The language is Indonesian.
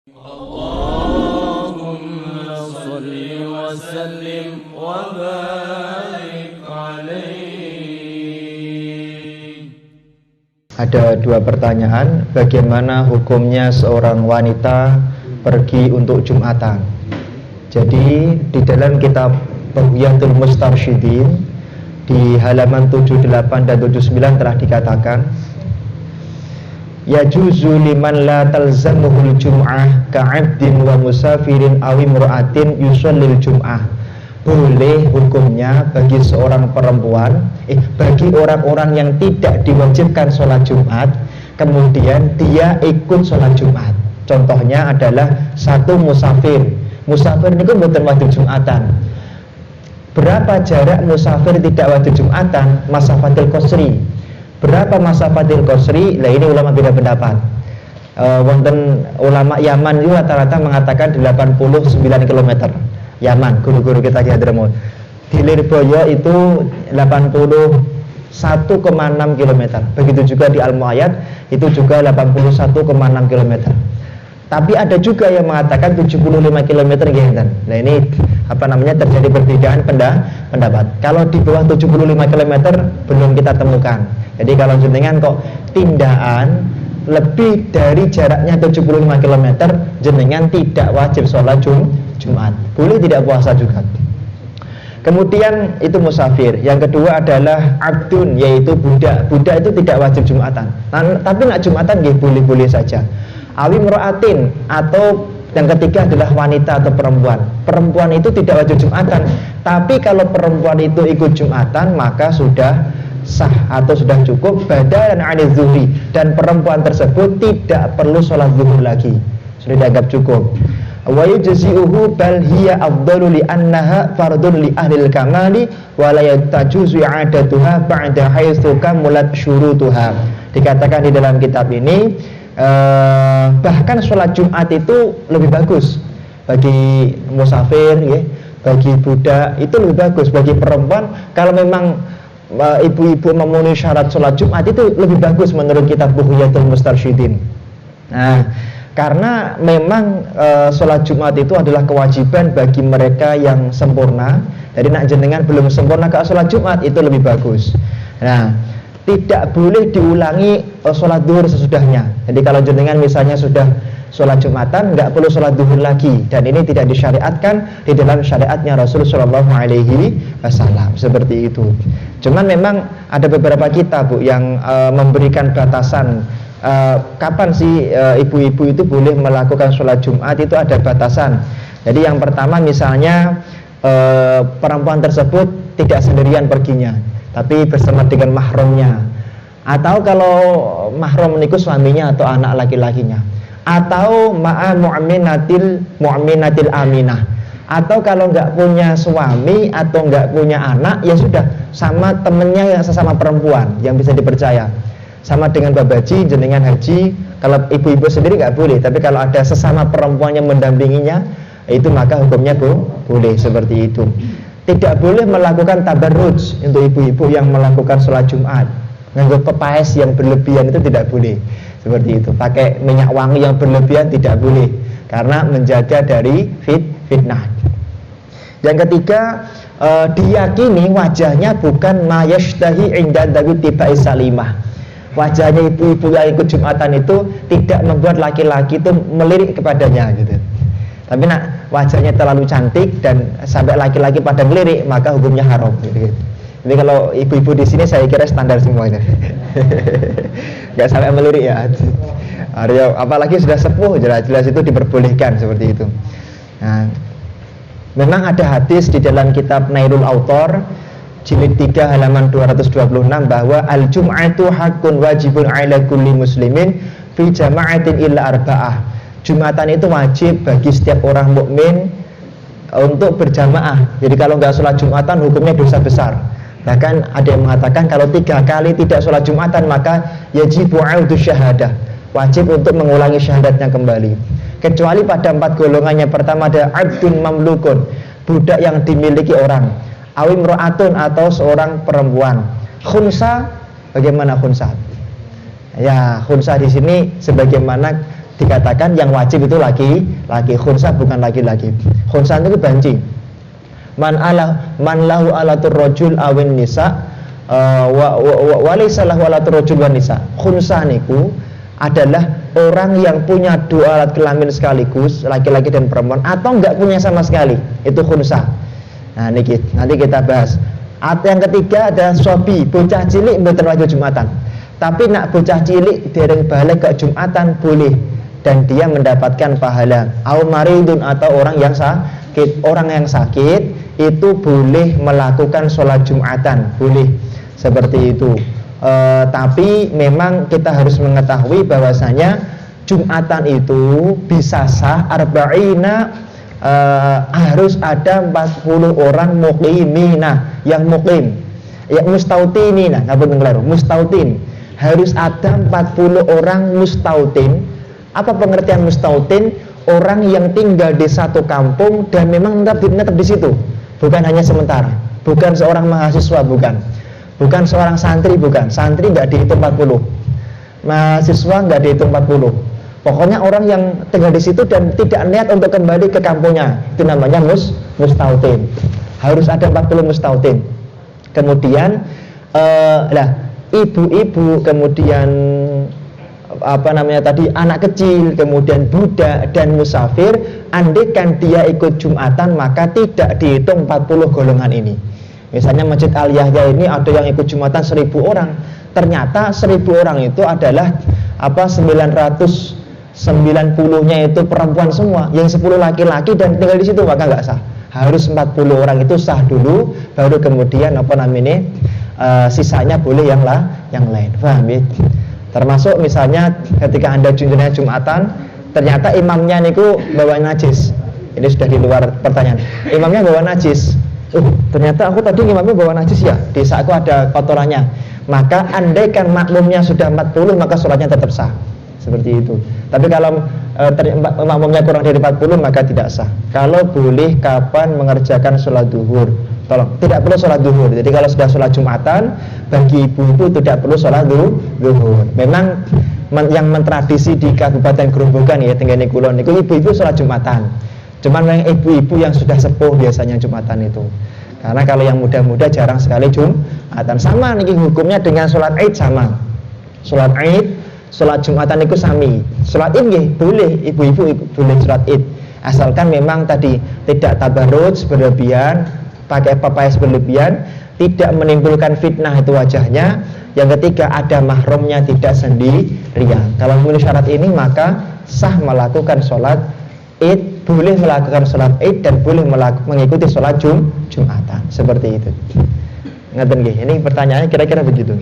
Allahumma salli wa sallim wa barik alaihi. Ada dua pertanyaan, bagaimana hukumnya seorang wanita pergi untuk Jumatan? Jadi di dalam kitab Bughyatul Mustarsyidin di halaman 78 dan 79 telah dikatakan, yajuzu liman la talzamuhul jum'ah ka'abdin wa musafirin aw imra'atin yusallil jum'ah. Boleh hukumnya bagi seorang perempuan, bagi orang-orang yang tidak diwajibkan sholat Jumat, kemudian dia ikut sholat Jumat. Contohnya adalah satu musafir. Musafir ini kan bukan wajib Jumatan. Berapa jarak musafir tidak wajib Jumatan? Masafatil qasri. Berapa masafatil qasri? Nah, ini ulama beda pendapat. Wonten ulama Yaman itu rata-rata mengatakan 89 km. Yaman, guru-guru kita di Hadramaut. Di Lirboyo itu 81,6 km. Begitu juga di Al-Muayyad itu juga 81,6 km. Tapi ada juga yang mengatakan 75 km gitu. Nah, ini terjadi perbedaan pendapat. Kalau di bawah 75 km belum kita temukan. Jadi kalau jenengan kok tindakan lebih dari jaraknya 75 km, jenengan tidak wajib sholat Jumat. Boleh tidak puasa juga. Kemudian itu musafir. Yang kedua adalah abdun, yaitu budak. Budak itu tidak wajib Jumatan. Tapi nak Jumatan boleh-boleh saja. Awi mro'atin, atau yang ketiga adalah wanita atau perempuan. Perempuan itu tidak wajib Jumatan. Tapi kalau perempuan itu ikut Jumatan, maka sudah sah atau sudah cukup badalan anil zuhri, dan perempuan tersebut tidak perlu sholat zuhur lagi, sudah dianggap cukup. Wa yujzi'uhu bal hiya afdalu li annaha fardun li ahlil kamali wa la yatajuzu i'adatuha ba'da haitsu kamulat syurutuha. Dikatakan di dalam kitab ini bahkan sholat Jumat itu lebih bagus bagi musafir, ya, bagi budak itu lebih bagus. Bagi perempuan, kalau memang ibu-ibu memenuhi syarat sholat Jumat itu lebih bagus menurut kitab Bughyatul Mustarsyidin. Nah, karena memang sholat Jumat itu adalah kewajiban bagi mereka yang sempurna. Jadi nak jenengan belum sempurna ke sholat Jumat itu lebih bagus. Nah, tidak boleh diulangi sholat duhur sesudahnya. Jadi kalau jenengan misalnya sudah sholat Jumatan, nggak perlu sholat duhur lagi, dan ini tidak disyariatkan di dalam syariatnya Rasulullah SAW. Seperti itu. Cuman memang ada beberapa kitab, Bu, yang memberikan batasan kapan sih ibu-ibu itu boleh melakukan sholat Jumat. Itu ada batasan. Jadi yang pertama misalnya perempuan tersebut tidak sendirian perginya, tapi bersama dengan mahramnya. Atau kalau mahram niku suaminya atau anak laki-lakinya. Atau ma'a mu'minatil aminah. Atau kalau nggak punya suami atau nggak punya anak, ya sudah sama temennya yang sesama perempuan yang bisa dipercaya. Sama dengan babaji, jenengan haji. Kalau ibu-ibu sendiri nggak boleh, tapi kalau ada sesama perempuan yang mendampinginya, itu maka hukumnya boleh seperti itu. Tidak boleh melakukan tabarruj untuk ibu-ibu yang melakukan sholat Jumat. Nganggo pepaes yang berlebihan itu tidak boleh. Seperti itu. Pakai minyak wangi yang berlebihan tidak boleh, karena menjaga dari fitnah. Yang ketiga, diyakini wajahnya bukan mayashtahi inda dawi tibai salimah. Wajahnya ibu-ibu yang ikut Jumatan itu tidak membuat laki-laki itu melirik kepadanya gitu. Tapi nak wajahnya terlalu cantik dan sampai laki-laki pada melirik, maka hukumnya haram gitu. Jadi kalau ibu-ibu di sini saya kira standar semua itu. Nggak sampai melirik ya. Apalagi sudah sepuh, jelas-jelas itu diperbolehkan seperti itu. Nah, memang ada hadis di dalam kitab Nailul Autor jilid 3 halaman 226 bahwa al-jum'atu haqqun wajibun 'ala kulli muslimin fi jama'atin illa arba'ah. Jumatan itu wajib bagi setiap orang mukmin untuk berjamaah. Jadi kalau nggak sholat Jumatan hukumnya dosa besar. Bahkan ada yang mengatakan kalau 3 kali tidak sholat Jumatan maka yajibu 'audu syahadah, wajib untuk mengulangi syahadatnya kembali. Kecuali pada 4 golongannya. Pertama ada abdun mamlukun, budak yang dimiliki orang. Awim ro'atun, atau seorang perempuan. Khunsa, bagaimana khunsa? Ya, khunsa di sini sebagaimana dikatakan yang wajib itu laki, khunsa bukan laki-laki. Khunsa itu banci. Man lahu alatur rajul awin nisa wa laysa lahu alatur rajul wan nisa. Khunsa niku adalah orang yang punya dua alat kelamin sekaligus, laki-laki dan perempuan, atau enggak punya sama sekali. Itu khunsa. Nah, nanti kita bahas. Yang ketiga ada sobi, bocah cilik mboten wajib Jumatan. Tapi nak bocah cilik dereng balik ke Jumatan boleh, dan dia mendapatkan pahala. Au maridun, atau orang yang sakit itu boleh melakukan sholat Jumatan, boleh seperti itu. Tapi memang kita harus mengetahui bahwasanya Jumatan itu bisa sah arba'ina, harus ada 40 orang muqimina, yang muqim, yang mustautinina, mustautin. Harus ada 40 orang mustautin. Apa pengertian mustautin? Orang yang tinggal di satu kampung dan memang tetap di situ, bukan hanya sementara, bukan seorang mahasiswa, bukan seorang santri, santri nggak dihitung 40, mahasiswa nggak dihitung 40. Pokoknya orang yang tinggal di situ dan tidak niat untuk kembali ke kampungnya, itu namanya mustautin. Harus ada 40 mustautin. Kemudian ibu-ibu, kemudian anak kecil, kemudian budak dan musafir, andaikan dia ikut Jumatan maka tidak dihitung 40 golongan ini. Misalnya Masjid Al Yahya ini ada yang ikut Jumatan 1000 orang. Ternyata 1000 orang itu adalah 990-nya itu perempuan semua, yang 10 laki-laki dan tinggal di situ, maka nggak sah. Harus 40 orang itu sah dulu, baru kemudian sisanya boleh yang lain. Paham ya? Termasuk misalnya ketika Anda junjungannya Jumatan, ternyata imamnya niku bawa najis. Ini sudah di luar pertanyaan. Imamnya bawa najis. Ternyata aku tadi imamnya bawa najis ya. Desa aku ada kotorannya. Maka andaikan makmumnya sudah 40, maka sholatnya tetap sah. Seperti itu. Tapi kalau makmumnya kurang dari 40, maka tidak sah. Kalau boleh kapan mengerjakan sholat duhur? Tolong, tidak perlu sholat duhur. Jadi kalau sudah sholat Jumatan, bagi ibu itu tidak perlu sholat duhur. Memang yang mentradisi di Kabupaten Grobogan ya, Tenggane Kulon itu ibu-ibu sholat Jumatan. Cuman yang ibu-ibu yang sudah sepuh biasanya Jumatan itu. Karena kalau yang muda-muda jarang sekali Jumatan. Sama nih hukumnya dengan sholat Id sama. Sholat Id, sholat Jumatan itu sami. Sholat Id nggih boleh, ibu-ibu boleh sholat Id. Asalkan memang tadi tidak tabarruj berlebihan, pakai papais berlebihan, tidak menimbulkan fitnah itu wajahnya. Yang ketiga ada mahramnya, tidak sendirian. Kalau memenuhi syarat ini maka sah melakukan sholat Id, boleh melakukan sholat Id dan boleh mengikuti sholat Jumatan. Seperti itu. Ngaten nggih. Ini pertanyaannya kira-kira begitu.